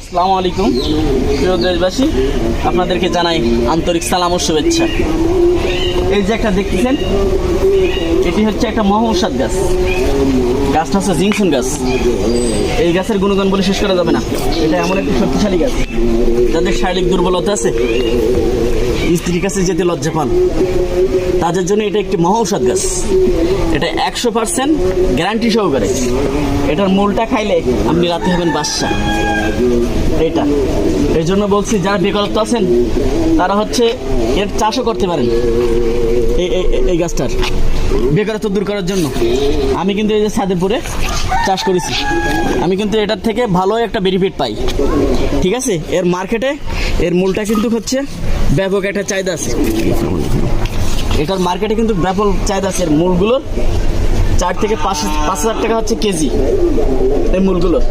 আসসালামু আলাইকুম প্রিয় দেশবাসী, আপনাদেরকে জানাই আন্তরিক সালাম ও শুভেচ্ছা। এই যে একটা দেখতেছেন, এটি হচ্ছে একটা মহাঔষধ গাছ। গাছটা হচ্ছে জিংসন গাছ। এই গাছের গুণগান বলে শেষ করা যাবে না। এটা এমন একটি শক্তিশালী গাছ, যাদের শারীরিক দুর্বলতা আছে, স্ত্রীর কাছে যেতে লজ্জা পান, তাদের জন্য এটা একটি মহাঔষধ গাছ। এটা 100% গ্যারান্টি সহকারে। এটার মূলটা খাইলে আপনি রাতে হবেন বাদশা। এইটা এই জন্য বলছি, যারা বেকারত্ব আছেন তারা হচ্ছে এর চাষও করতে পারেন। এই গাছটার বেকারত্ব দূর করার জন্য আমি কিন্তু এই যে সাদেপুরে চাষ করেছি। আমি কিন্তু এটার থেকে ভালো একটা বেনিফিট পাই। ঠিক আছে, এর মার্কেটে এর মূলটা কিন্তু হচ্ছে ব্যাপক একটা চাহিদা আছে। এটার মার্কেটে কিন্তু ব্যাপক চাহিদা আছে। এর মূলগুলোর 4 থেকে 5 হাজার টাকা হচ্ছে কেজি এই মূলগুলোর।